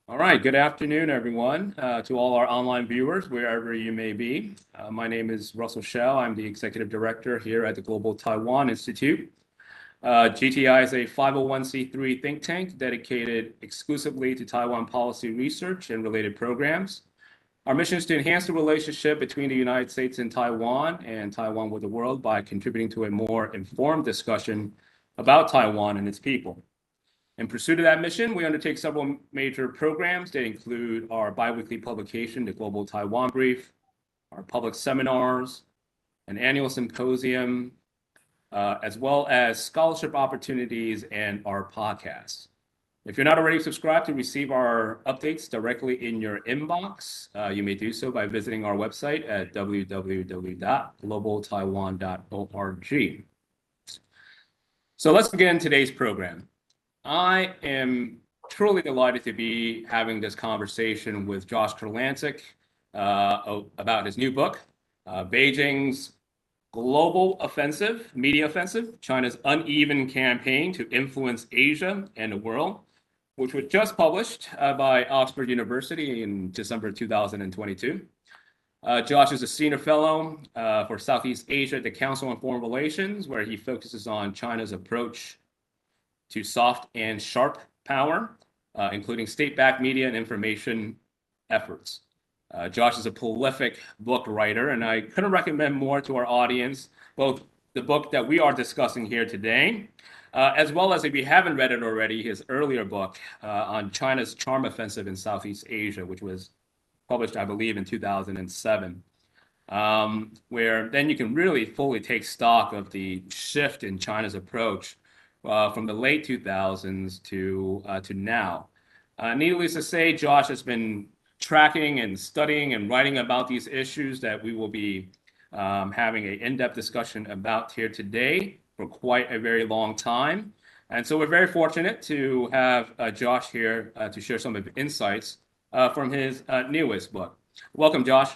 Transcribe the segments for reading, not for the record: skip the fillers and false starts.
All right, good afternoon, everyone, to all our online viewers, wherever you may be. My name is Russell Shell. I'm the Executive Director here at the Global Taiwan Institute. GTI is a 501c3 think tank dedicated exclusively to Taiwan policy research and related programs. Our mission is to enhance the relationship between the United States and Taiwan with the world by contributing to a more informed discussion about Taiwan and its people. In pursuit of that mission, we undertake several major programs that include our biweekly publication, the Global Taiwan Brief, our public seminars, an annual symposium, as well as scholarship opportunities and our podcasts. If you're not already subscribed to receive our updates directly in your inbox, you may do so by visiting our website at www.globaltaiwan.org. So let's begin today's program. I am truly delighted to be having this conversation with Josh Kurlantzick about his new book, Beijing's Global Media Offensive, China's Uneven Campaign to Influence Asia and the World, which was just published by Oxford University in December 2022. Josh is a senior fellow for Southeast Asia at the Council on Foreign Relations, where he focuses on China's approach to soft and sharp power, including state-backed media and information efforts. Josh is a prolific book writer, and I couldn't recommend more to our audience, both the book that we are discussing here today, as well as, if you haven't read it already, his earlier book on China's charm offensive in Southeast Asia, which was published, I believe, in 2007, where then you can really fully take stock of the shift in China's approach from the late 2000s to now. Needless to say, Josh has been tracking and studying and writing about these issues that we will be having an in-depth discussion about here today for quite a very long time. And so we're very fortunate to have Josh here to share some of the insights from his newest book. Welcome, Josh.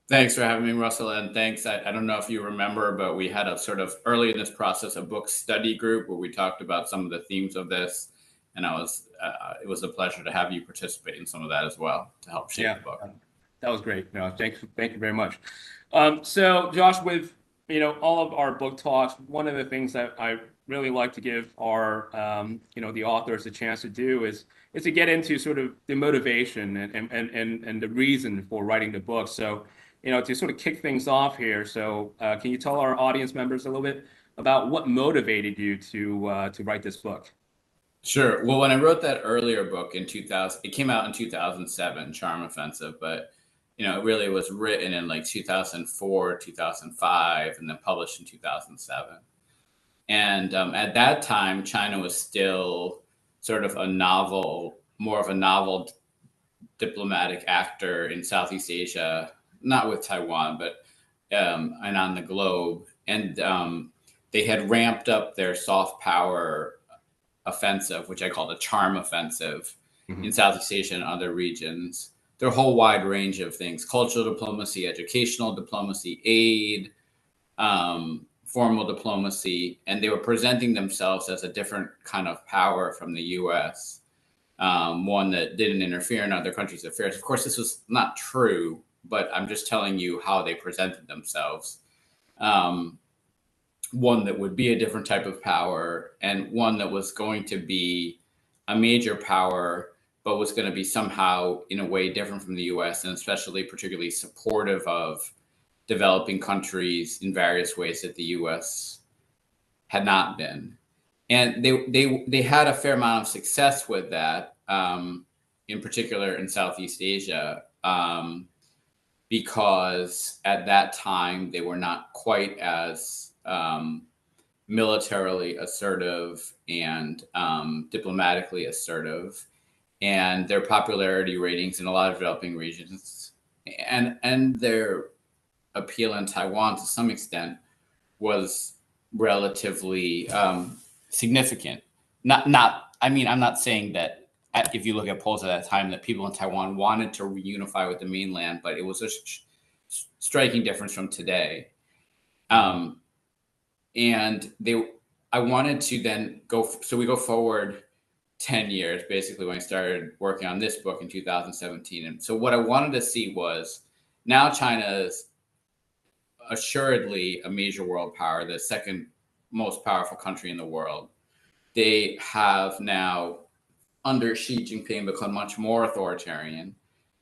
Thanks for having me, Russell, and thanks. I don't know if you remember, but we had a sort of early in this process a book study group where we talked about some of the themes of this, and it was a pleasure to have you participate in some of that as well to help shape the book. That was great. No, thank you very much. So, Josh, with all of our book talks, one of the things that I really like to give our the authors a chance to do is to get into sort of the motivation and the reason for writing the book. So, to sort of kick things off here, so can you tell our audience members a little bit about what motivated you to write this book? Sure. Well, when I wrote that earlier book in 2000, it came out in 2007, Charm Offensive, but it really was written in like 2004, 2005, and then published in 2007. And at that time, China was still sort of more of a novel diplomatic actor in Southeast Asia, not with Taiwan, but and on the globe. And they had ramped up their soft power offensive, which I call the charm offensive, in Southeast Asia and other regions. Their whole wide range of things: cultural diplomacy, educational diplomacy, aid, formal diplomacy, and they were presenting themselves as a different kind of power from the U.S., one that didn't interfere in other countries' affairs. Of course, this was not true, but I'm just telling you how they presented themselves. One that would be a different type of power, and one that was going to be a major power, but was going to be somehow in a way different from the US, and especially particularly supportive of developing countries in various ways that the US had not been. And they had a fair amount of success with that, in particular in Southeast Asia, because at that time they were not quite as militarily assertive and diplomatically assertive, and their popularity ratings in a lot of developing regions and their appeal in Taiwan to some extent was relatively significant. I'm not saying that if you look at polls at that time that people in Taiwan wanted to reunify with the mainland, but it was a striking difference from today. And I wanted to then we go forward 10 years, basically, when I started working on this book in 2017. And so what I wanted to see was, now China is assuredly a major world power, the second most powerful country in the world. They have now, under Xi Jinping, become much more authoritarian.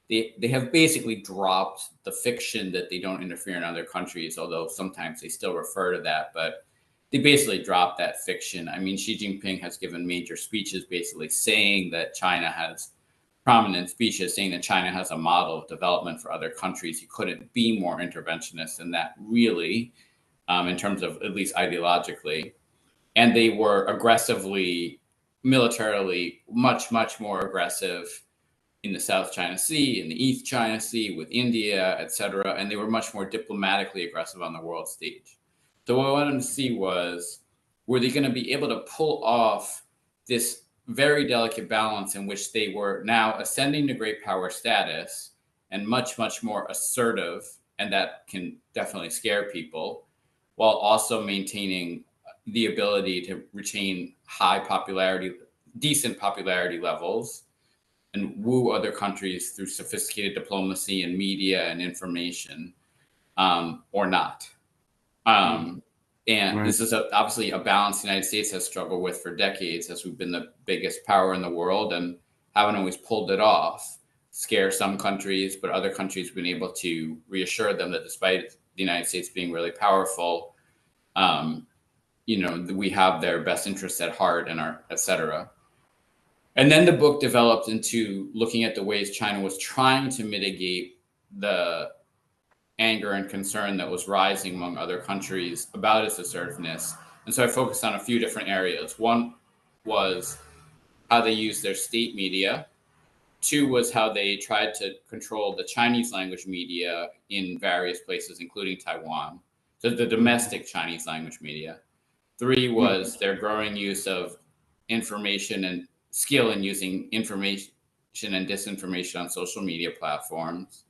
They have basically dropped the fiction that they don't interfere in other countries, although sometimes they still refer to that, but they basically dropped that fiction. I mean, Xi Jinping has given major speeches basically saying that China has prominent speeches saying that China has a model of development for other countries. He couldn't be more interventionist than that, really, in terms of at least ideologically. And they were aggressively, militarily, much, much more aggressive in the South China Sea, in the East China Sea, with India, et cetera. And they were much more diplomatically aggressive on the world stage. So what I wanted to see was, were they going to be able to pull off this very delicate balance in which they were now ascending to great power status and much, much more assertive, and that can definitely scare people, while also maintaining the ability to retain high popularity, decent popularity levels, and woo other countries through sophisticated diplomacy and media and information, or not. And this is obviously a balance the United States has struggled with for decades, as we've been the biggest power in the world and haven't always pulled it off. Scare some countries, but other countries have been able to reassure them that despite the United States being really powerful, we have their best interests at heart and our, et cetera. And then the book developed into looking at the ways China was trying to mitigate the anger and concern that was rising among other countries about its assertiveness. And so I focused on a few different areas. One was how they used their state media. Two was how they tried to control the Chinese language media in various places, including Taiwan, so the domestic Chinese language media. Three was their growing use of information and skill in using information and disinformation on social media platforms.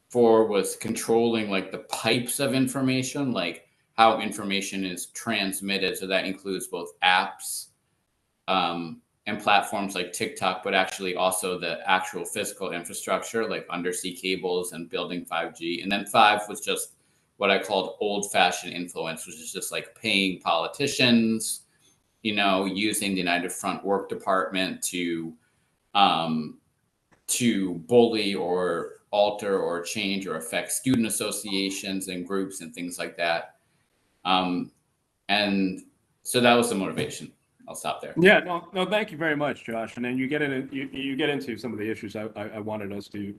Four was controlling like the pipes of information, like how information is transmitted. So that includes both apps and platforms like TikTok, but actually also the actual physical infrastructure, like undersea cables and building 5G. And then five was just what I called old-fashioned influence, which is just like paying politicians, using the United Front Work Department to bully or alter or change or affect student associations and groups and things like that. And so that was the motivation. I'll stop there. Yeah, no, thank you very much, Josh. And then you get into some of the issues I wanted us to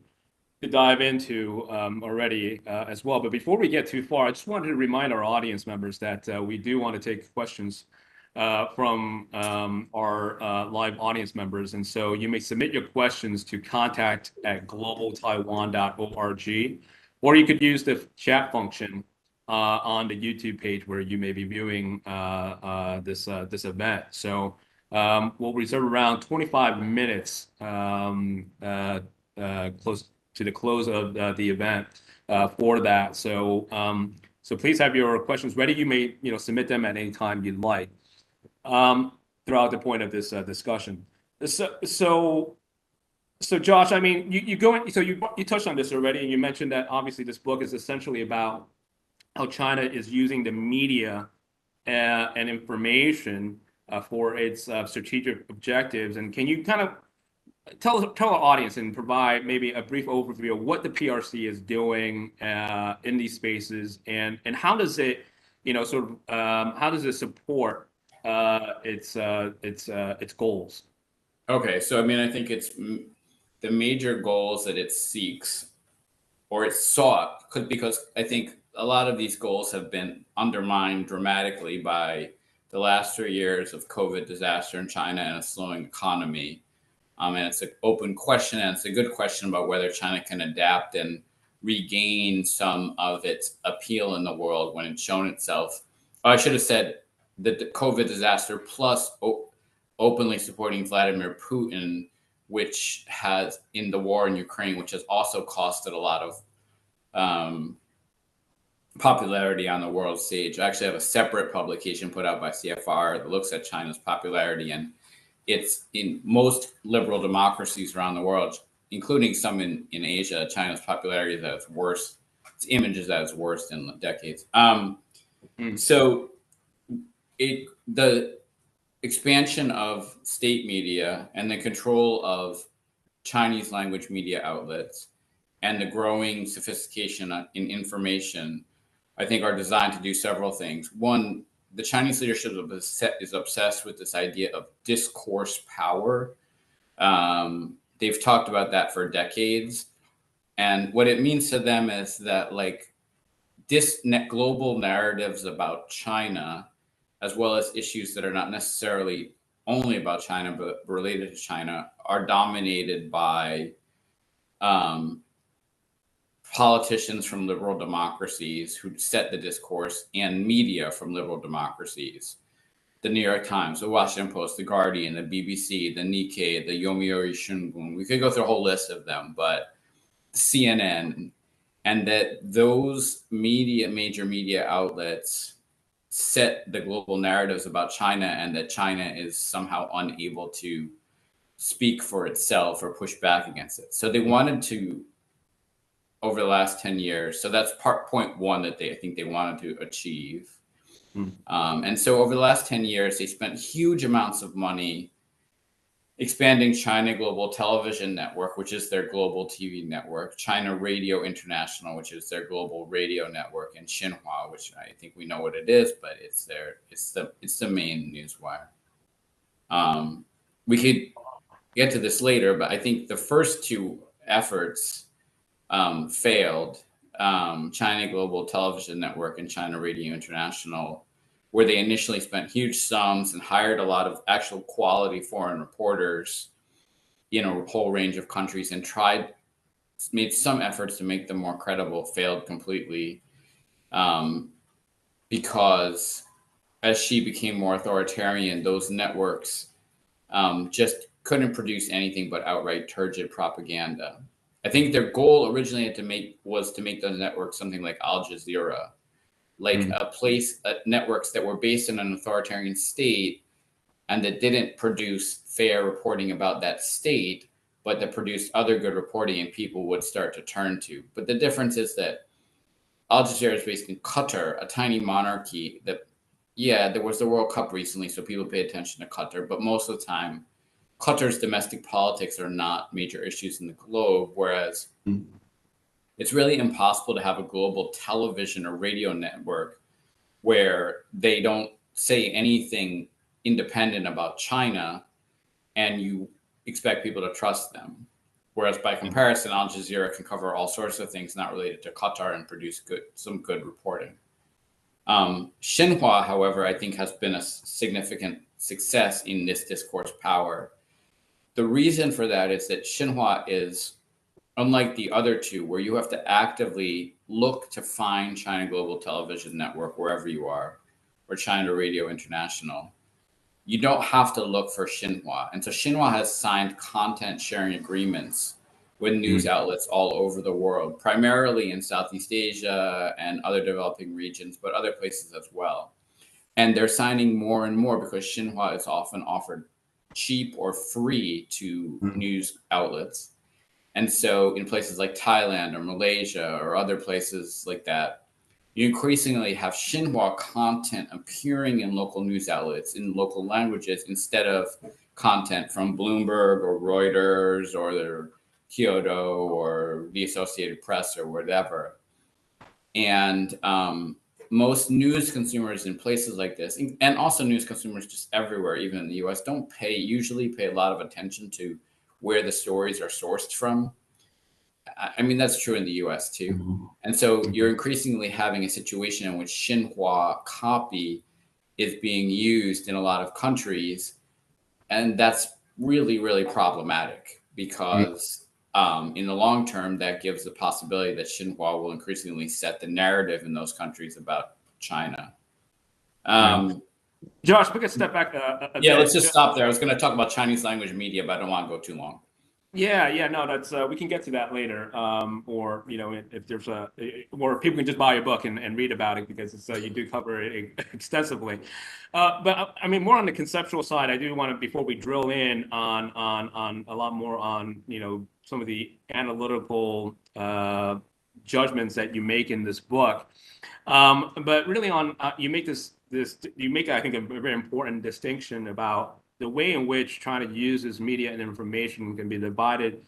dive into already as well. But before we get too far, I just wanted to remind our audience members that we do want to take questions from our live audience members. And so you may submit your questions to contact@globaltaiwan.org, or you could use the chat function on the YouTube page where you may be viewing this event. So we'll reserve around 25 minutes close to the close of the event for that. So please have your questions ready. You may submit them at any time you'd like throughout the point of this discussion. So Josh, I mean, you touched on this already, and you mentioned that obviously this book is essentially about how China is using the media and information for its strategic objectives. And can you kind of tell our audience and provide maybe a brief overview of what the PRC is doing in these spaces, and how does it, how does it support its goals? Okay, so I mean, I think it's the major goals that it seeks or it sought, because I think a lot of these goals have been undermined dramatically by the last 3 years of COVID disaster in China and a slowing economy. And it's an open question, and it's a good question about whether China can adapt and regain some of its appeal in the world when it's shown itself. I should have said that the COVID disaster plus openly supporting Vladimir Putin, which has in the war in Ukraine, which has also costed a lot of popularity on the world stage. I actually have a separate publication put out by CFR that looks at China's popularity and it's in most liberal democracies around the world, including some in Asia, China's popularity is at its worst. Its image is at its worst in decades. So the expansion of state media and the control of Chinese language media outlets and the growing sophistication in information, I think, are designed to do several things. One, the Chinese leadership is obsessed with this idea of discourse power. They've talked about that for decades. And what it means to them is that, like, global narratives about China, as well as issues that are not necessarily only about China, but related to China, are dominated by politicians from liberal democracies who set the discourse and media from liberal democracies. The New York Times, the Washington Post, the Guardian, the BBC, the Nikkei, the Yomiuri Shimbun. We could go through a whole list of them, but CNN, and that those major media outlets set the global narratives about China, and that China is somehow unable to speak for itself or push back against it. So they wanted to, over the last 10 years, so that's point one that I think they wanted to achieve. And so over the last 10 years, they spent huge amounts of money expanding China Global Television Network, which is their global TV network, China Radio International, which is their global radio network, and Xinhua, which I think we know what it is, but it's the main newswire. We could get to this later, but I think the first two efforts failed. China Global Television Network and China Radio International, where they initially spent huge sums and hired a lot of actual quality foreign reporters in a whole range of countries, and made some efforts to make them more credible, failed completely, because as Xi became more authoritarian, those networks just couldn't produce anything but outright turgid propaganda. I think their goal originally was to make those networks something like Al Jazeera, like networks that were based in an authoritarian state and that didn't produce fair reporting about that state, but that produced other good reporting and people would start to turn to. But the difference is that Al Jazeera is based in Qatar, a tiny monarchy that, yeah, there was the World Cup recently, so people pay attention to Qatar, but most of the time, Qatar's domestic politics are not major issues in the globe, whereas it's really impossible to have a global television or radio network where they don't say anything independent about China and you expect people to trust them. Whereas by comparison, Al Jazeera can cover all sorts of things not related to Qatar and produce some good reporting. Xinhua, however, I think has been a significant success in this discourse power. The reason for that is that Xinhua is, unlike the other two, where you have to actively look to find China Global Television Network wherever you are, or China Radio International, you don't have to look for Xinhua. And so Xinhua has signed content sharing agreements with news outlets all over the world, primarily in Southeast Asia and other developing regions, but other places as well. And they're signing more and more because Xinhua is often offered cheap or free to news outlets. And so in places like Thailand or Malaysia or other places like that, you increasingly have Xinhua content appearing in local news outlets in local languages instead of content from Bloomberg or Reuters or the Kyoto or the Associated Press or whatever. And most news consumers in places like this, and also news consumers just everywhere, even in the US, don't usually pay a lot of attention to where the stories are sourced from. I mean, that's true in the US too. And so you're increasingly having a situation in which Xinhua copy is being used in a lot of countries. And that's really, really problematic because in the long term, that gives the possibility that Xinhua will increasingly set the narrative in those countries about China. Josh, we can step back yeah, let's just stop there. I was going to talk about Chinese language media, but I don't want to go too long. Yeah, no, that's we can get to that later. Or if there's or people can just buy a book and read about it because it's you do cover it extensively. But I mean, more on the conceptual side, I do want to before we drill in on a lot more on some of the analytical judgments that you make in this book. But really, on you make you make I think a very important distinction about the way in which China uses media and information can be divided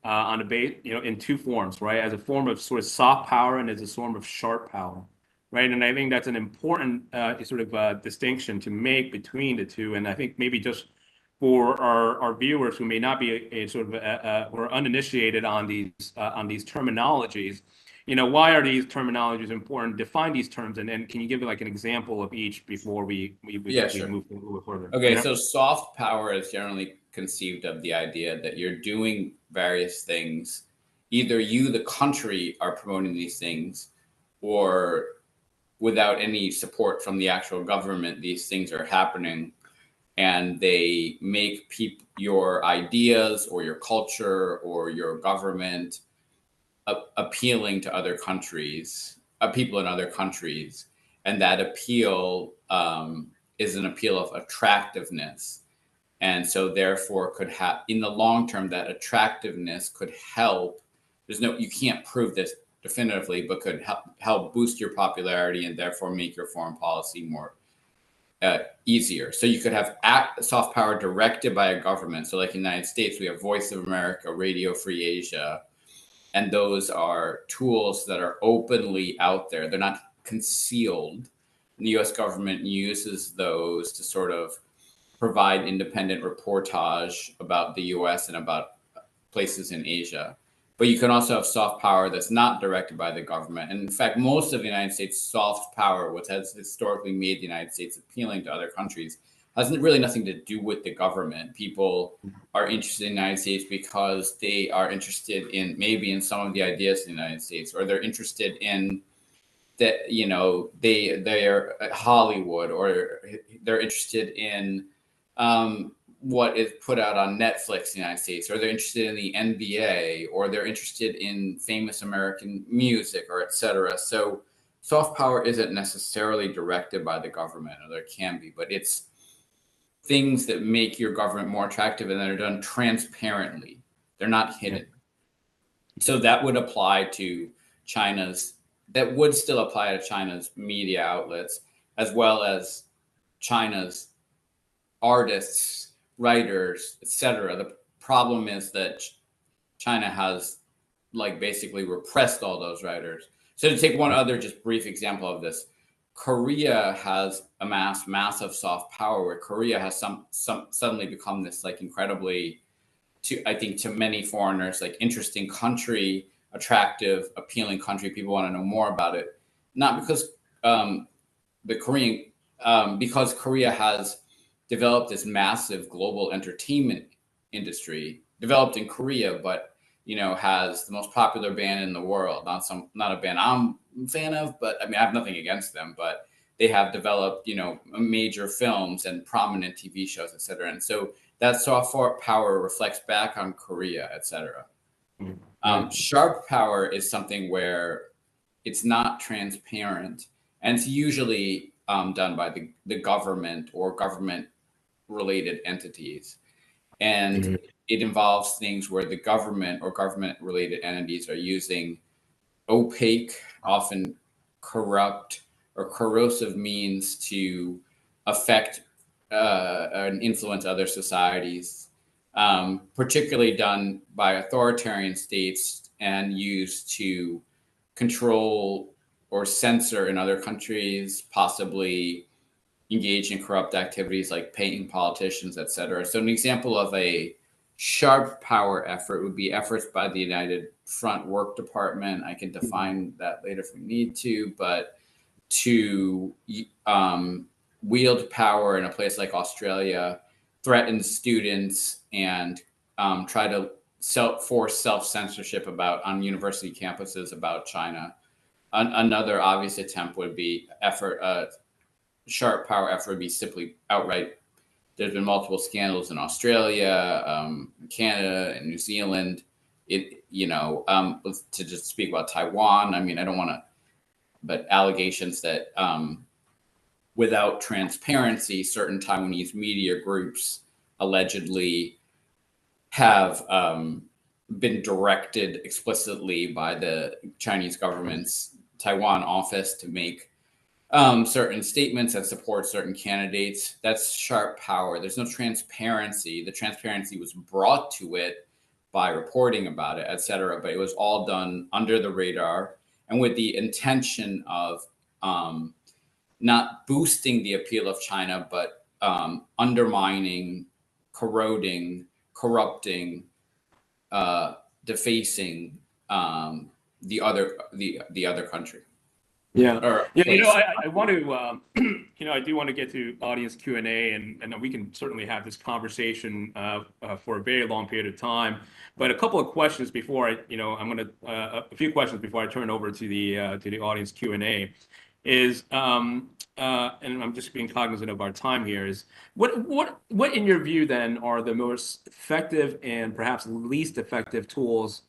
on a base, in two forms, right? As a form of sort of soft power and as a form of sharp power, right? And I think that's an important sort of distinction to make between the two. And I think maybe just for our viewers who may not be a sort of or uninitiated on these terminologies, why are these terminologies important? Define these terms, and then can you give like an example of each before Yeah, we sure. move a little further? Okay, so soft power is generally conceived of the idea that you're doing various things. Either you, the country, are promoting these things, or without any support from the actual government, these things are happening, and they make your ideas or your culture or your government appealing to other countries, people in other countries, and that appeal is an appeal of attractiveness, and so therefore could have in the long term that attractiveness could help. You can't prove this definitively, but could help boost your popularity and therefore make your foreign policy more easier. So you could have soft power directed by a government. So like in the United States, we have Voice of America, Radio Free Asia, and those are tools that are openly out there. They're not concealed. And the US government uses those to sort of provide independent reportage about the US and about places in Asia. But you can also have soft power that's not directed by the government. And in fact, most of the United States soft power, what has historically made the United States appealing to other countries, has really nothing to do with the government. People are interested in the United States because they are interested in maybe in some of the ideas in the United States, or they're interested in that, they are at Hollywood, or they're interested in what is put out on Netflix in the United States, or they're interested in the NBA, or they're interested in famous American music, or etc. So soft power isn't necessarily directed by the government, or there can be, but it's things that make your government more attractive and that are done transparently. They're not hidden. So that would apply to that would still apply to China's media outlets, as well as China's artists, writers, etc. The problem is that China has basically repressed all those writers. So to take one other just brief example of this, Korea has amassed massive soft power, where Korea has suddenly become this incredibly, I think to many foreigners, interesting country, attractive, appealing country. People want to know more about it, not because because Korea has developed this massive global entertainment industry, developed in Korea, but has the most popular band in the world. Not a band I'm a fan of, but I mean I have nothing against them, but they have developed major films and prominent TV shows, etc. And so that soft power reflects back on Korea, etc. Sharp power is something where it's not transparent, and it's usually done by the government or government related entities. And it involves things where the government or government related entities are using opaque, often corrupt or corrosive means to affect and influence other societies, particularly done by authoritarian states and used to control or censor in other countries, possibly engage in corrupt activities like paying politicians, etc. So an example of a sharp power effort would be efforts by the United Front Work Department. I can define that later if we need to, but to wield power in a place like Australia, threaten students, and try to force self-censorship on university campuses about China. Another obvious attempt would be sharp power effort would be simply outright There's been multiple scandals in Australia, Canada, and New Zealand. To just speak about Taiwan, I mean, I don't want to, but allegations that without transparency, certain Taiwanese media groups allegedly have been directed explicitly by the Chinese government's Taiwan office to make certain statements that support certain candidates. That's sharp power. There's no transparency. The transparency was brought to it by reporting about it, et cetera, but it was all done under the radar and with the intention of not boosting the appeal of China, but undermining, corroding, corrupting, defacing the other country. Yeah. Or Yeah. place. I want to, I do want to get to audience Q&A, and we can certainly have this conversation for a very long period of time. But a couple of questions before I'm going to, a few questions before I turn over to the audience Q&A is, and I'm just being cognizant of our time here, is what in your view then are the most effective and perhaps least effective tools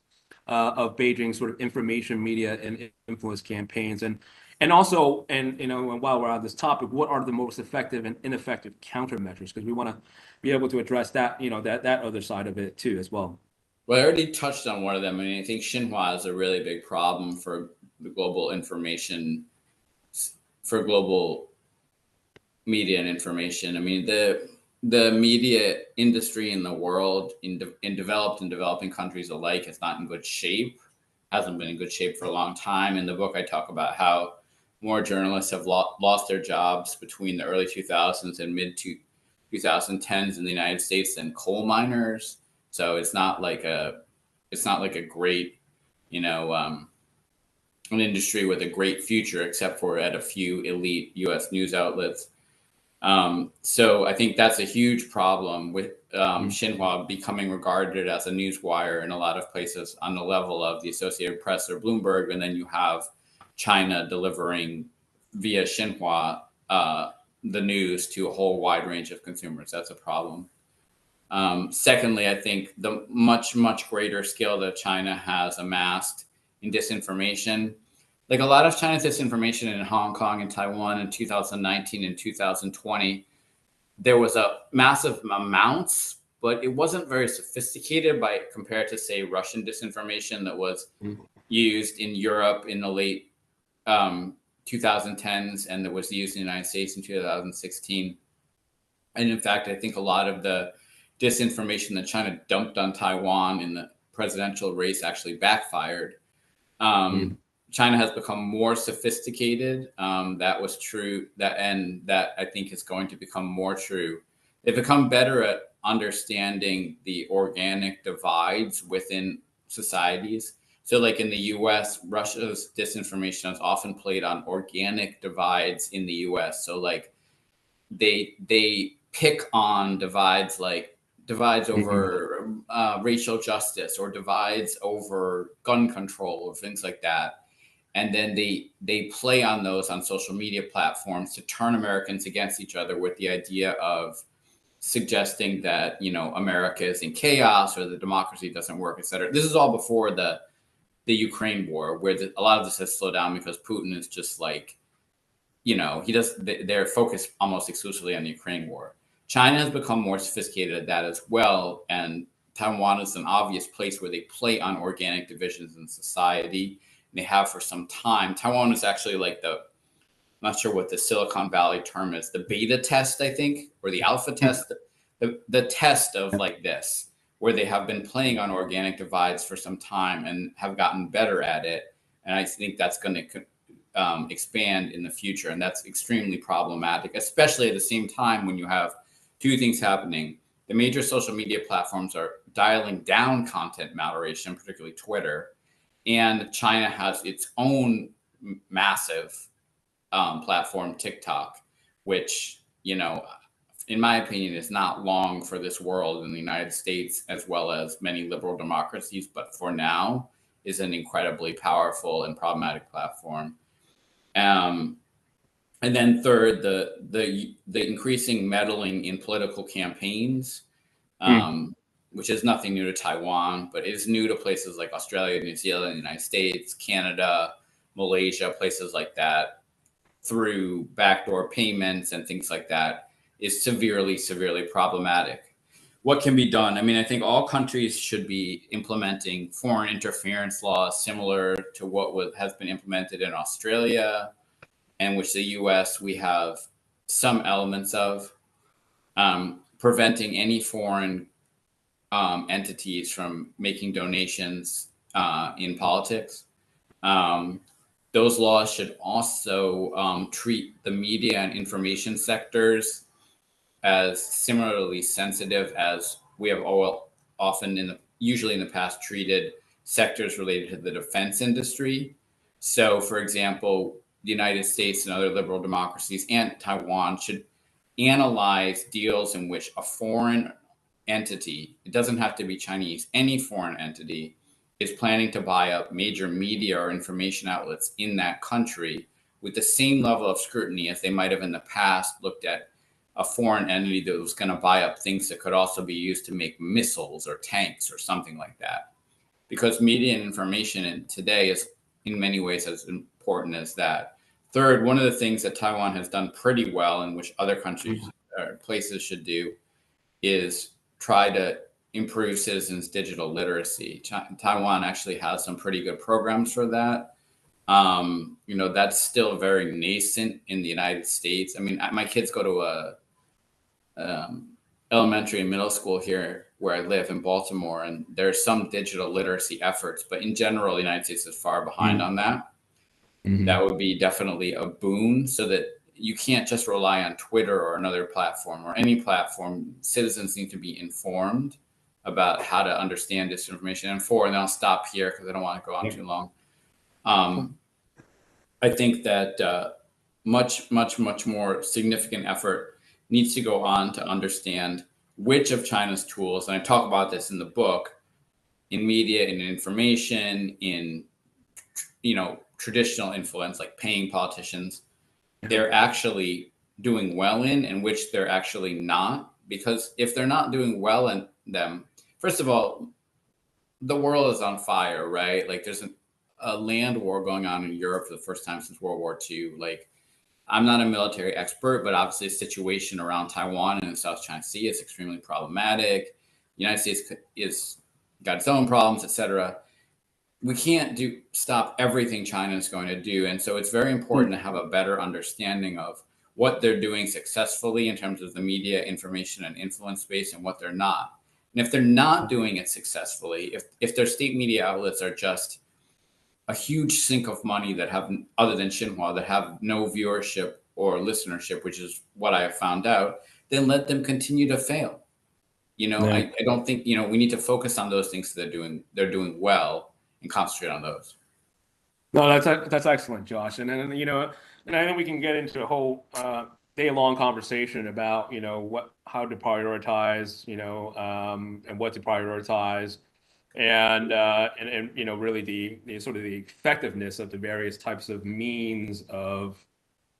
of Beijing's sort of information media and influence campaigns, and also, and while we're on this topic, what are the most effective and ineffective countermeasures? Because we want to be able to address that, that other side of it too as well. Well, I already touched on one of them. I mean, I think Xinhua is a really big problem for the global information, for global media and information. I mean, the media industry in the world, in developed and developing countries alike, is not in good shape, hasn't been in good shape for a long time. In the book, I talk about how more journalists have lost their jobs between the early 2000s and mid 2010s in the United States than coal miners. So it's not like a great, an industry with a great future, except for at a few elite U.S. news outlets. So I think that's a huge problem with Xinhua becoming regarded as a newswire in a lot of places on the level of the Associated Press or Bloomberg. And then you have China delivering via Xinhua the news to a whole wide range of consumers. That's a problem. Secondly, I think the much, much greater skill that China has amassed in disinformation, like a lot of China's disinformation in Hong Kong and Taiwan in 2019 and 2020, there was a massive amounts, but it wasn't very sophisticated compared to, say, Russian disinformation that was used in Europe in the late 2010s and that was used in the United States in 2016. And in fact, I think a lot of the disinformation that China dumped on Taiwan in the presidential race actually backfired. China has become more sophisticated. That was true. That I think is going to become more true. They've become better at understanding the organic divides within societies. So like in the US, Russia's disinformation is often played on organic divides in the US. So like they pick on divides like divides over racial justice or divides over gun control or things like that. And then they play on those on social media platforms to turn Americans against each other with the idea of suggesting that, America is in chaos or the democracy doesn't work, et cetera. This is all before the Ukraine war, where a lot of this has slowed down because Putin is just like, they're focused almost exclusively on the Ukraine war. China has become more sophisticated at that as well. And Taiwan is an obvious place where they play on organic divisions in society. And they have for some time. Taiwan is actually like I'm not sure what the Silicon Valley term is, the beta test, I think, or the alpha test, the test of like this, where they have been playing on organic divides for some time and have gotten better at it. And I think that's going to expand in the future. And that's extremely problematic, especially at the same time when you have two things happening. The major social media platforms are dialing down content moderation, particularly Twitter. And China has its own massive platform, TikTok, which, in my opinion, is not long for this world in the United States, as well as many liberal democracies, but for now is an incredibly powerful and problematic platform. And then third, the increasing meddling in political campaigns, which is nothing new to Taiwan, but is new to places like Australia, New Zealand, the United States, Canada, Malaysia, places like that, through backdoor payments and things like that, is severely problematic. What can be done? I mean, I think all countries should be implementing foreign interference laws similar to what has been implemented in Australia, and which the US, we have some elements of, preventing any foreign entities from making donations in politics. Those laws should also treat the media and information sectors as similarly sensitive as we have usually in the past treated sectors related to the defense industry. So, for example, the United States and other liberal democracies and Taiwan should analyze deals in which a foreign entity, it doesn't have to be Chinese, any foreign entity is planning to buy up major media or information outlets in that country with the same level of scrutiny as they might have in the past looked at a foreign entity that was going to buy up things that could also be used to make missiles or tanks or something like that. Because media and information today is in many ways as important as that. Third, one of the things that Taiwan has done pretty well, and which other countries or places should do, is try to improve citizens' digital literacy. Taiwan actually has some pretty good programs for that. That's still very nascent in the United States. I mean, my kids go to a elementary and middle school here where I live in Baltimore, and there's some digital literacy efforts, but in general, the United States is far behind on that. That would be definitely a boon, so that you can't just rely on Twitter or another platform or any platform. Citizens need to be informed about how to understand disinformation. And I'll stop here because I don't want to go on too long. I think that much more significant effort needs to go on to understand which of China's tools, and I talk about this in the book, in media, in information, in traditional influence like paying politicians, they're actually doing well in, and which they're actually not. Because if they're not doing well in them, first of all, the world is on fire, right? Like there's a land war going on in Europe for the first time since World War II. Like, I'm not a military expert, but obviously the situation around Taiwan and the South China Sea is extremely problematic. The United States is got its own problems, etc. We can't stop everything China is going to do. And so it's very important to have a better understanding of what they're doing successfully in terms of the media, information, and influence space, and what they're not. And if they're not doing it successfully, if their state media outlets are just a huge sink of money that have, other than Xinhua, that have no viewership or listenership, which is what I have found out, then let them continue to fail. I don't think, we need to focus on those things that they're doing well and concentrate on those. No, that's excellent, Josh. And then, and I think we can get into a whole day-long conversation about, how to prioritize, and what to prioritize, and really the sort of the effectiveness of the various types of means of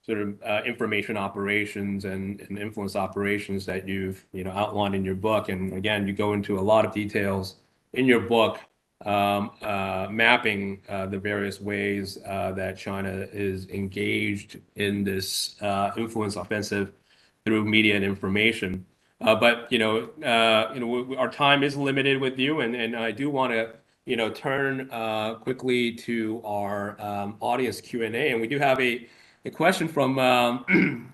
sort of information operations and influence operations that you've outlined in your book. And again, you go into a lot of details in your book, mapping the various ways that China is engaged in this influence offensive through media and information. But our time is limited with you, and I do want to turn quickly to our audience Q&A, and we do have a question from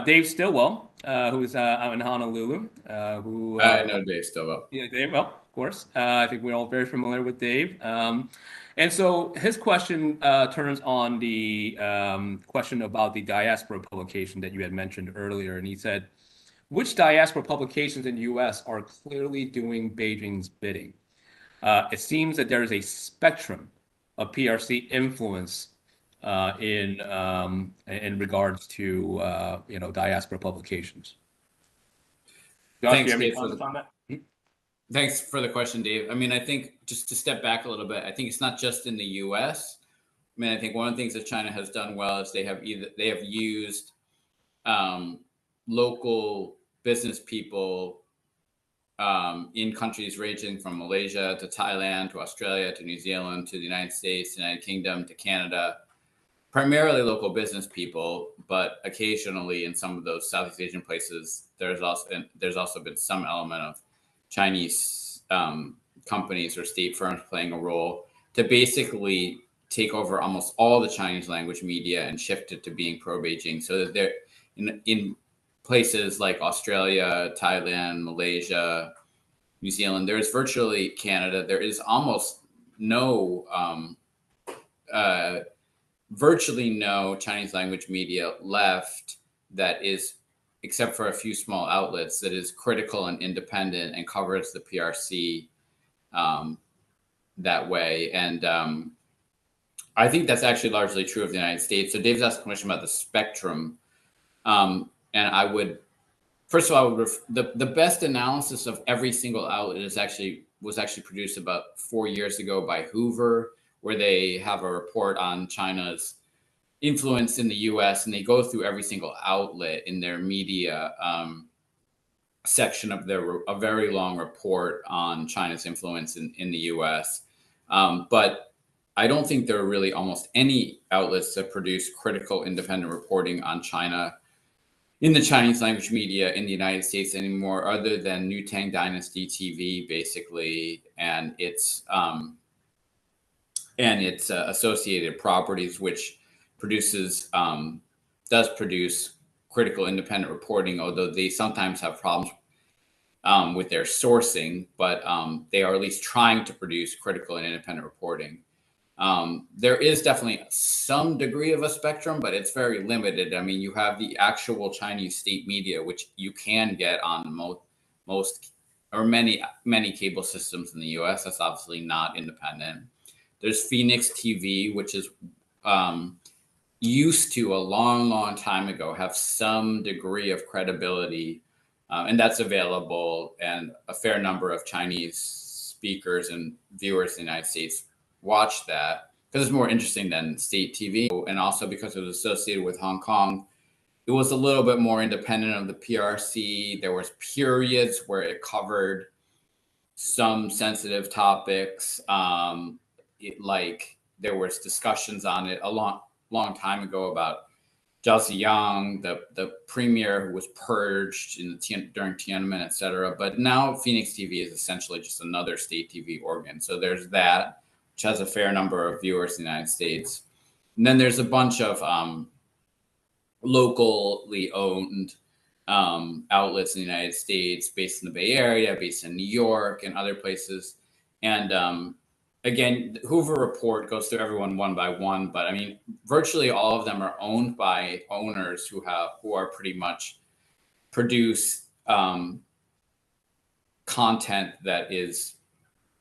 Dave Stillwell, who's out in Honolulu. I know Dave Stillwell. Yeah, Dave. Well, of course. I think we're all very familiar with Dave. And so his question turns on the question about the Diaspora publication that you had mentioned earlier. And he said, which Diaspora publications in the U.S. are clearly doing Beijing's bidding? It seems that there is a spectrum of PRC influence in regards to Diaspora publications. Josh, Thanks, do you have any Dave, comments on that? Thanks for the question, Dave. I mean, I think just to step back a little bit, I think it's not just in the US mean, I think one of the things that China has done well is they have used local business people in countries ranging from Malaysia to Thailand to Australia to New Zealand to the United States, United Kingdom to Canada. Primarily local business people, but occasionally in some of those Southeast Asian places, there's also been some element of Chinese companies or state firms playing a role to basically take over almost all the Chinese language media and shift it to being pro-Beijing. So that they're in places like Australia, Thailand, Malaysia, New Zealand, there's virtually Canada. There is almost no virtually no Chinese language media left that is, except for a few small outlets, that is critical and independent and covers the PRC that way. And I think that's actually largely true of the United States. So Dave's asked a question about the spectrum. And I would, first of all, the best analysis of every single outlet was actually produced about 4 years ago by Hoover, where they have a report on China's influence in the US, and they go through every single outlet in their media section of a very long report on China's influence in the US. But I don't think there are really almost any outlets that produce critical independent reporting on China in the Chinese language media in the United States anymore, other than New Tang Dynasty TV, basically, and its associated properties, which does produce critical independent reporting, although they sometimes have problems with their sourcing, but they are at least trying to produce critical and independent reporting. There is definitely some degree of a spectrum, but it's very limited. I mean, you have the actual Chinese state media, which you can get on most or many cable systems in the US. That's obviously not independent. There's Phoenix TV, which is used to a long time ago have some degree of credibility, and that's available, and a fair number of Chinese speakers and viewers in the United States watch that because it's more interesting than state TV, and also because it was associated with Hong Kong. It was a little bit more independent of the PRC. There was periods where it covered some sensitive topics, like there was discussions on it a long time ago about Zhao Ziyang, the premier who was purged during Tiananmen, etc. But now Phoenix TV is essentially just another state TV organ. So there's that, which has a fair number of viewers in the United States. And then there's a bunch of locally owned outlets in the United States, based in the Bay Area, based in New York and other places. And again, the Hoover report goes through everyone one by one, but I mean, virtually all of them are owned by owners who are pretty much produce content that is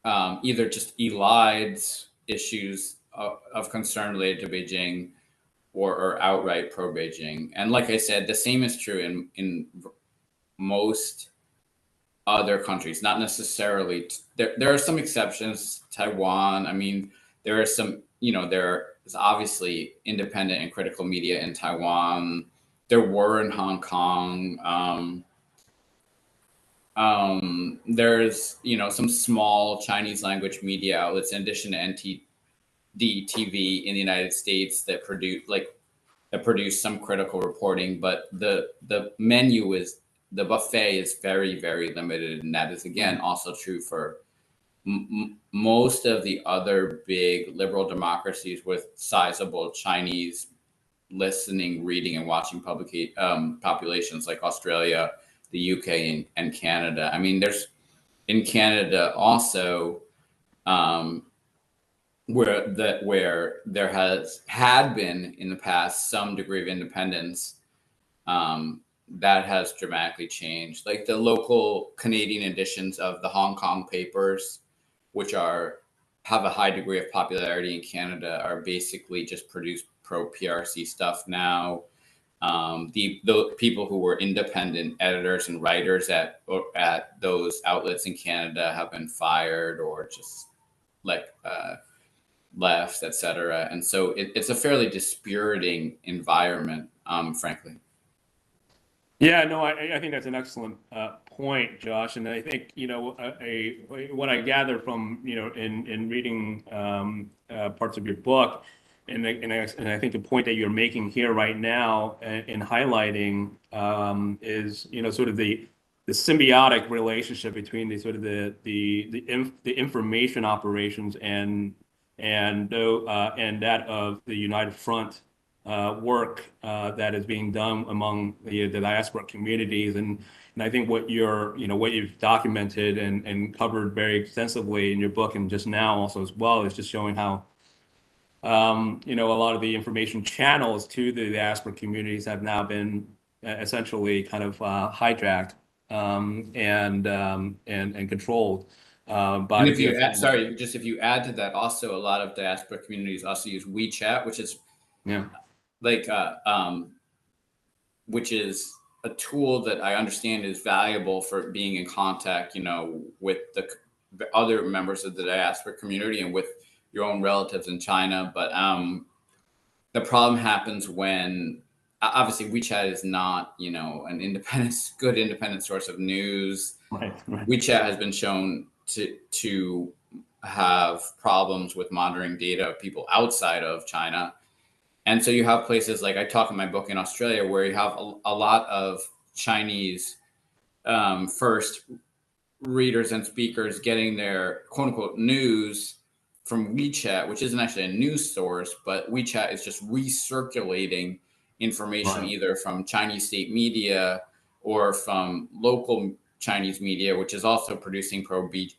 either just elides issues of concern related to Beijing or outright pro-Beijing. And like I said, the same is true in most other countries, not necessarily. There are some exceptions. Taiwan, I mean, there are some, there's obviously independent and critical media in Taiwan. There were in Hong Kong. There's, some small Chinese language media outlets in addition to NTD TV in the United States that produce some critical reporting, but the buffet is very, very limited. And that is, again, also true for most of the other big liberal democracies with sizable Chinese listening, reading, and watching populations like Australia, the UK, and Canada. I mean, there's in Canada also where there had been in the past some degree of independence. That has dramatically changed. Like the local Canadian editions of the Hong Kong papers, which have a high degree of popularity in Canada, are basically just produce pro-PRC stuff now. The people who were independent editors and writers at those outlets in Canada have been fired or just left, etc. And so it's a fairly dispiriting environment, frankly. Yeah, no, I think that's an excellent point, Josh. And I think, what I gather from, in reading parts of your book, and I think the point that you're making here right now in highlighting is, sort of the symbiotic relationship between the sort of the information operations and that of the United Front work that is being done among the diaspora communities. And I think what what you've documented and covered very extensively in your book and just now also as well is just showing how, a lot of the information channels to the diaspora communities have now been essentially kind of hijacked and controlled by And the if you PRC. add, sorry, just if you add to that, also a lot of diaspora communities also use WeChat, which is Yeah. like which is a tool that I understand is valuable for being in contact, with the other members of the diaspora community and with your own relatives in China. But the problem happens when obviously WeChat is not, an good independent source of news. Right. WeChat has been shown to have problems with monitoring data of people outside of China. And so you have places like I talk in my book in Australia where you have a lot of Chinese first readers and speakers getting their quote unquote news from WeChat, which isn't actually a news source, but WeChat is just recirculating information Right. either from Chinese state media or from local Chinese media, which is also producing PRC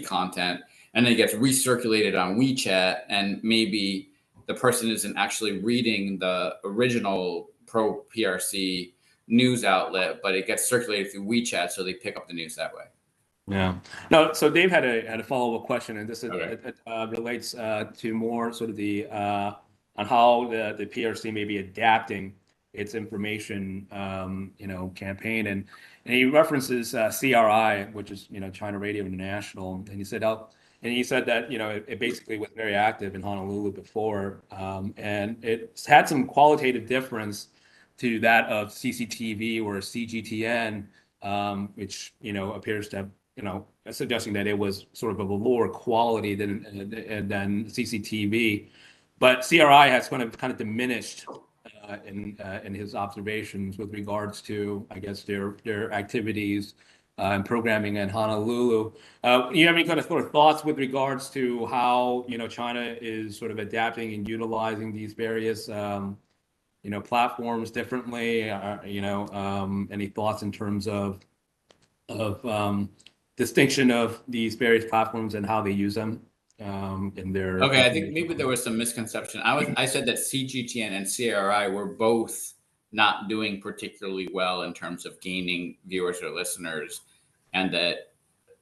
content. And then it gets recirculated on WeChat, and maybe the person isn't actually reading the original pro PRC news outlet, but it gets circulated through WeChat, so they pick up the news that way. Yeah. No, so Dave had a follow-up question, and this Okay. relates to more sort of the on how the PRC may be adapting its information, campaign, and he references CRI, which is China Radio International, and he said that it basically was very active in Honolulu before, and it's had some qualitative difference to that of CCTV or CGTN, which appears to have suggesting that it was sort of a lower quality than CCTV, but CRI has kind of diminished in his observations with regards to, I guess, their activities and programming in Honolulu. You have any kind of sort of thoughts with regards to how China is sort of adapting and utilizing these various platforms differently? Any thoughts in terms of distinction of these various platforms and how they use them in their Okay, I think maybe there was some misconception. I said that CGTN and CRI were both not doing particularly well in terms of gaining viewers or listeners, and that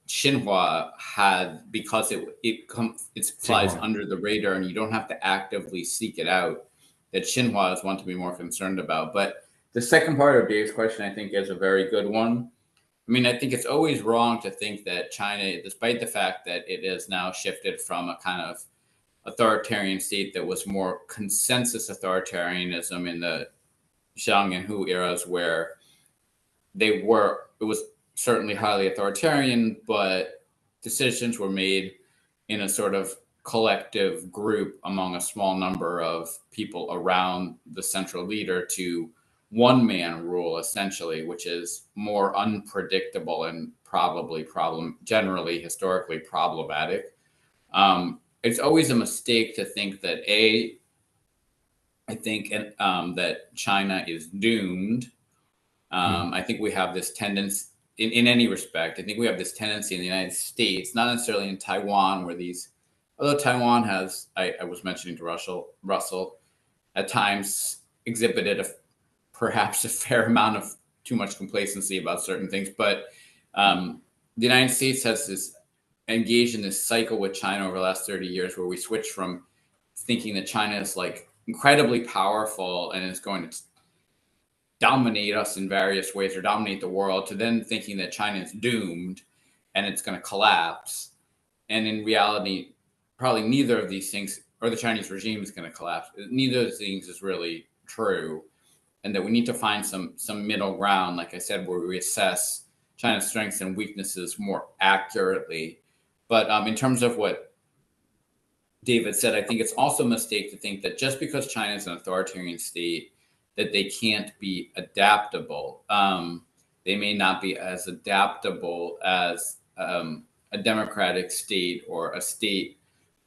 Xinhua had, because it flies under the radar and you don't have to actively seek it out, that Xinhua is one to be more concerned about. But the second part of Dave's question, I think, is a very good one. I mean, I think it's always wrong to think that China, despite the fact that it has now shifted from a kind of authoritarian state that was more consensus authoritarianism in the Xiang and Hu eras, where it was certainly highly authoritarian, but decisions were made in a sort of collective group among a small number of people around the central leader to one man rule, essentially, which is more unpredictable and probably generally historically problematic. It's always a mistake to think that I think that China is doomed. I think we have this tendency in any respect. I think we have this tendency in the United States, not necessarily in Taiwan, although Taiwan has, I was mentioning to Russell, at times exhibited perhaps a fair amount of too much complacency about certain things. But the United States has engaged in this cycle with China over the last 30 years where we switch from thinking that China is like incredibly powerful and is going to dominate us in various ways or dominate the world, to then thinking that China is doomed and it's going to collapse. And in reality, probably neither of these things, or the Chinese regime is going to collapse. Neither of these things is really true, and that we need to find some middle ground, like I said, where we assess China's strengths and weaknesses more accurately. But in terms of what David said, I think it's also a mistake to think that just because China is an authoritarian state, that they can't be adaptable. They may not be as adaptable as a democratic state or a state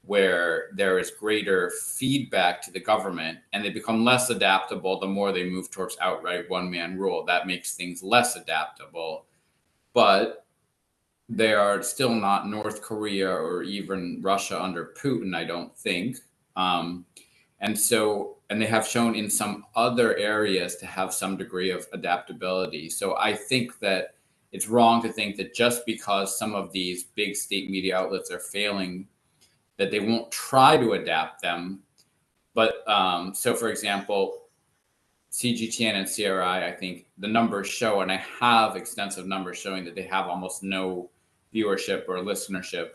where there is greater feedback to the government, and they become less adaptable the more they move towards outright one-man rule. That makes things less adaptable. But they are still not North Korea or even Russia under Putin, I don't think. And they have shown in some other areas to have some degree of adaptability. So I think that it's wrong to think that just because some of these big state media outlets are failing, that they won't try to adapt them. But so, for example, CGTN and CRI, I think the numbers show, and I have extensive numbers showing that they have almost no viewership or listenership.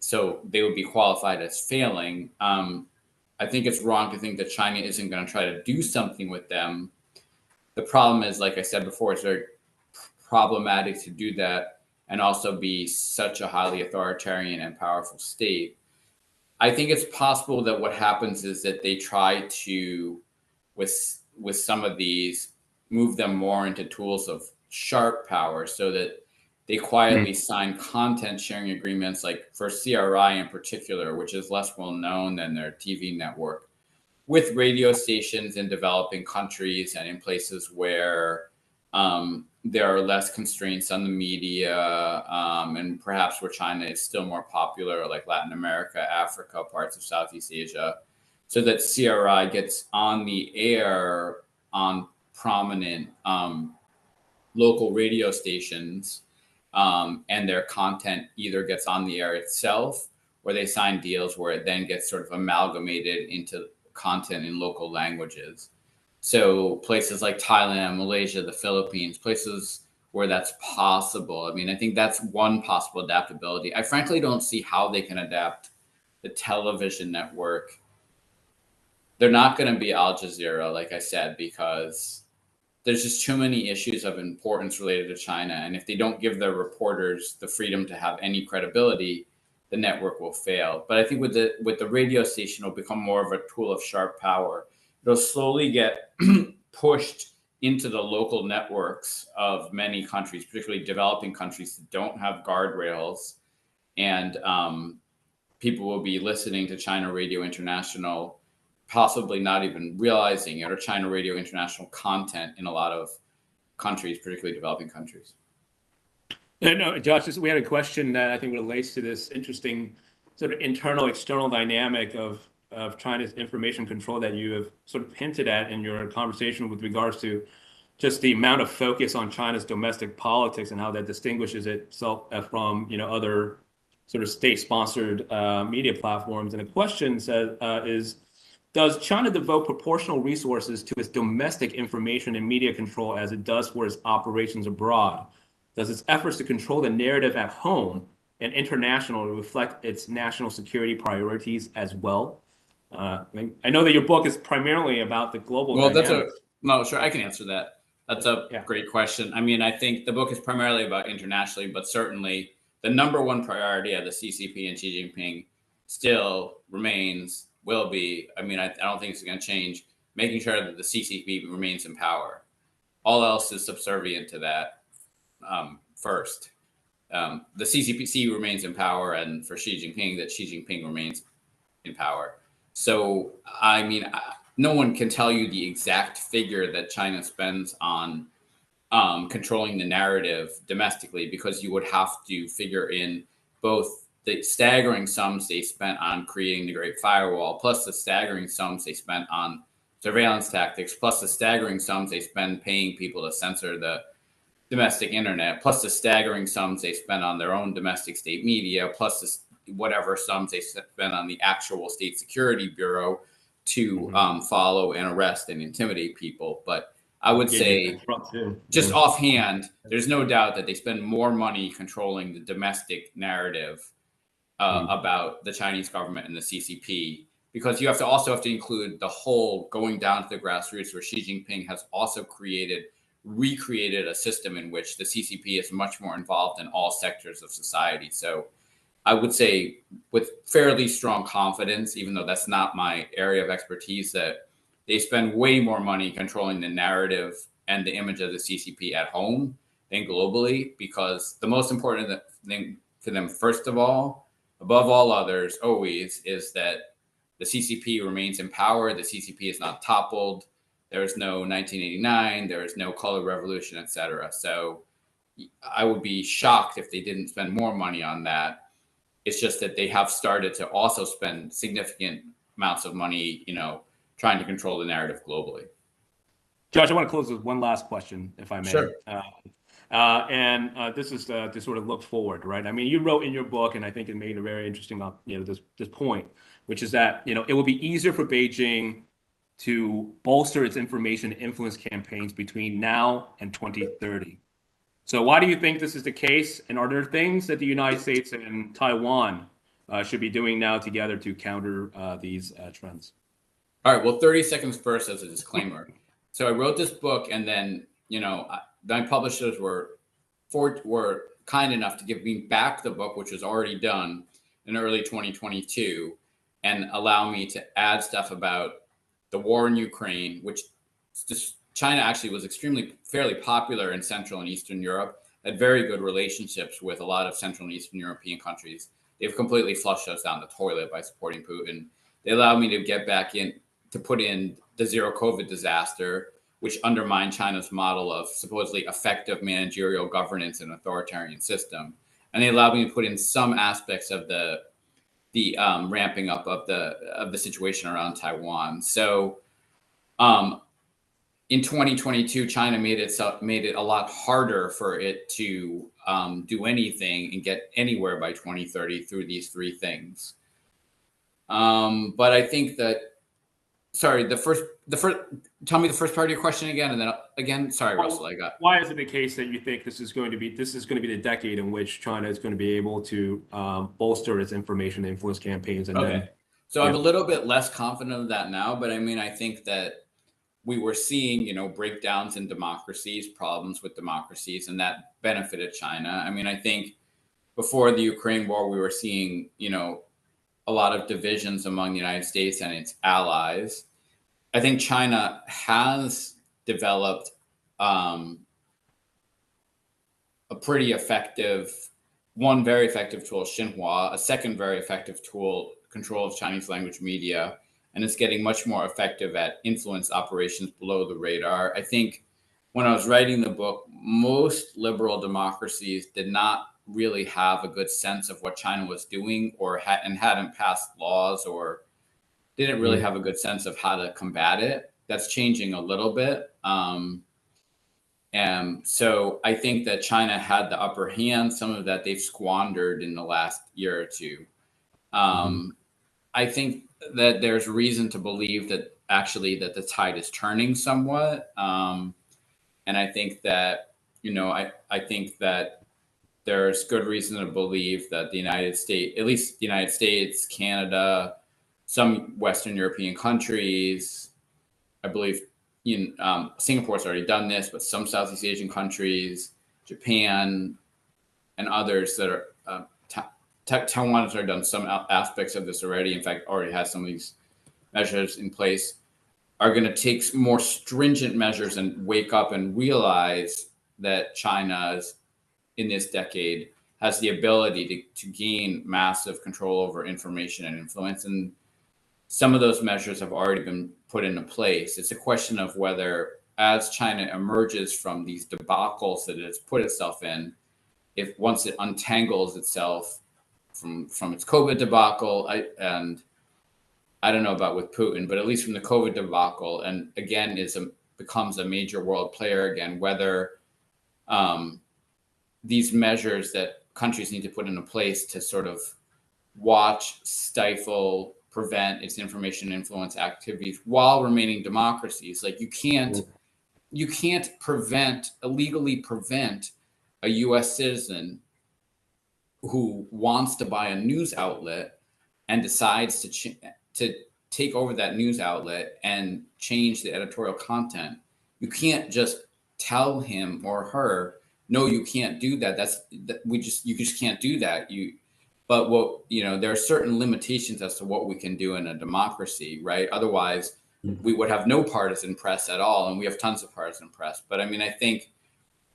So they would be qualified as failing. I think it's wrong to think that China isn't going to try to do something with them. The problem is, like I said before, it's very problematic to do that and also be such a highly authoritarian and powerful state. I think it's possible that what happens is that they try to, with some of these, move them more into tools of sharp power, so that they quietly sign content sharing agreements, like for CRI in particular, which is less well known than their TV network, with radio stations in developing countries and in places where there are less constraints on the media, and perhaps where China is still more popular, like Latin America, Africa, parts of Southeast Asia, so that CRI gets on the air on prominent local radio stations, and their content either gets on the air itself, or they sign deals where it then gets sort of amalgamated into content in local languages. So places like Thailand, Malaysia, the Philippines, places where that's possible. I mean, I think that's one possible adaptability. I frankly don't see how they can adapt the television network. They're not going to be Al Jazeera, like I said, because there's just too many issues of importance related to China. And if they don't give their reporters the freedom to have any credibility, the network will fail. But I think with the radio station, it'll become more of a tool of sharp power. It'll slowly get pushed into the local networks of many countries, particularly developing countries that don't have guardrails. And people will be listening to China Radio International, possibly not even realizing it, or China Radio International content in a lot of countries, particularly developing countries. No, Josh, we had a question that I think relates to this interesting sort of internal-external dynamic of China's information control that you have sort of hinted at in your conversation with regards to just the amount of focus on China's domestic politics and how that distinguishes itself from, other sort of state-sponsored media platforms. And the question is, does China devote proportional resources to its domestic information and media control as it does for its operations abroad? Does its efforts to control the narrative at home and international reflect its national security priorities as well? I know that your book is primarily about the global dynamics. Sure, I can answer that. That's a great question. I mean, I think the book is primarily about internationally, but certainly the number one priority of the CCP and Xi Jinping still remains, will be, I mean, I don't think it's going to change, making sure that the CCP remains in power. All else is subservient to that. First, the CCPC remains in power, and for Xi Jinping, that Xi Jinping remains in power. So, I mean, no one can tell you the exact figure that China spends on controlling the narrative domestically, because you would have to figure in both the staggering sums they spent on creating the Great Firewall, plus the staggering sums they spent on surveillance tactics, plus the staggering sums they spend paying people to censor the domestic internet, plus the staggering sums they spend on their own domestic state media, plus whatever sums they spend on the actual state security bureau to follow and arrest and intimidate people. But I would say, just offhand, there's no doubt that they spend more money controlling the domestic narrative about the Chinese government and the CCP, because you also have to include the whole going down to the grassroots, where Xi Jinping has also recreated a system in which the CCP is much more involved in all sectors of society. So I would say with fairly strong confidence, even though that's not my area of expertise, that they spend way more money controlling the narrative and the image of the CCP at home than globally, because the most important thing for them, first of all, above all others, always, is that the CCP remains in power. The CCP is not toppled. There is no 1989. There is no color revolution, etc. So I would be shocked if they didn't spend more money on that. It's just that they have started to also spend significant amounts of money, trying to control the narrative globally. Josh, I want to close with one last question, if I may. Sure. This is to sort of look forward, right? I mean, you wrote in your book, and I think it made a very interesting, this point, which is that, it will be easier for Beijing to bolster its information influence campaigns between now and 2030. So why do you think this is the case? And are there things that the United States and Taiwan should be doing now together to counter these trends? All right. Well, 30 seconds first as a disclaimer. So I wrote this book, and then, my publishers were kind enough to give me back the book, which was already done in early 2022, and allow me to add stuff about the war in Ukraine, which China actually was fairly popular in Central and Eastern Europe, had very good relationships with a lot of Central and Eastern European countries. They've completely flushed us down the toilet by supporting Putin. They allowed me to get back in, to put in the zero COVID disaster, which undermined China's model of supposedly effective managerial governance and authoritarian system. And they allowed me to put in some aspects of the ramping up of the situation around Taiwan. So in 2022, China made it a lot harder for it to do anything and get anywhere by 2030 through these three things. But I think that, sorry, tell me the first part of your question again, and then again, sorry, Russell, Why is it the case that you think this is going to be the decade in which China is going to be able to bolster its information influence campaigns? And okay. So I'm a little bit less confident of that now, but I mean, I think that we were seeing, breakdowns in democracies, problems with democracies, and that benefited China. I mean, I think before the Ukraine war, we were seeing, a lot of divisions among the United States and its allies. I think China has developed a pretty effective, one very effective tool, Xinhua, a second very effective tool, control of Chinese language media, and it's getting much more effective at influence operations below the radar. I think when I was writing the book, most liberal democracies did not really have a good sense of what China was doing, and hadn't passed laws, or didn't really have a good sense of how to combat it. That's changing a little bit. And so I think that China had the upper hand. Some of that they've squandered in the last year or two. I think that there's reason to believe that the tide is turning somewhat. And I think that, I think that there's good reason to believe that the United States, at least the United States, Canada, some Western European countries, I believe Singapore's already done this, but some Southeast Asian countries, Japan, and others that are, Taiwan has already done some aspects of this already. In fact, already has some of these measures in place, are going to take more stringent measures and wake up and realize that China in this decade has the ability to gain massive control over information and influence. And some of those measures have already been put into place. It's a question of whether, as China emerges from these debacles that it's put itself in, if once it untangles itself from its COVID debacle, and I don't know about with Putin, but at least from the COVID debacle, and again becomes a major world player again, whether these measures that countries need to put into place to sort of watch, stifle, prevent its information influence activities while remaining democracies. Like you can't illegally prevent a US citizen who wants to buy a news outlet and decides to take over that news outlet and change the editorial content, you can't just tell him or her, no, you can't do that. You just can't do that. But there are certain limitations as to what we can do in a democracy, right? Otherwise, we would have no partisan press at all, and we have tons of partisan press. But I mean, I think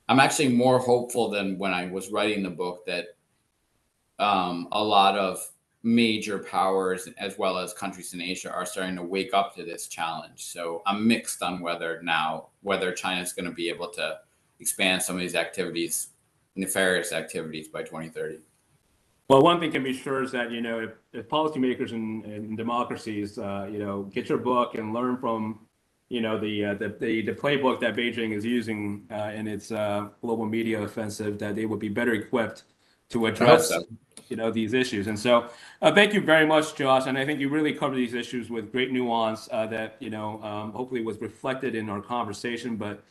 I'm actually more hopeful than when I was writing the book that a lot of major powers as well as countries in Asia are starting to wake up to this challenge. So I'm mixed on whether China is going to be able to expand some of these activities, nefarious activities, by 2030. Well, one thing can be sure is that, if policymakers in democracies, get your book and learn from, the playbook that Beijing is using in its global media offensive, that they would be better equipped to address, these issues. And so thank you very much, Josh. And I think you really covered these issues with great nuance that, hopefully was reflected in our conversation. But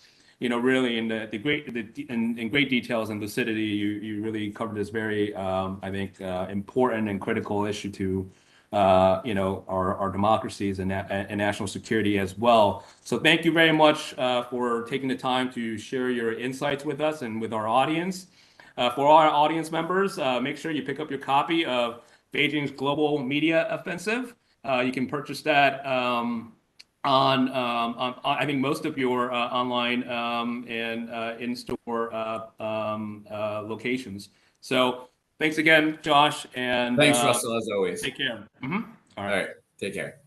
really in in great details and lucidity, you really covered this very, I think, important and critical issue to, our democracies and national security as well. So thank you very much for taking the time to share your insights with us and with our audience. For our audience members, make sure you pick up your copy of Beijing's Global Media Offensive. You can purchase that on I think most of your online and in-store locations. So thanks again, Josh, and thanks, Russell, as always. Take care. All right, take care.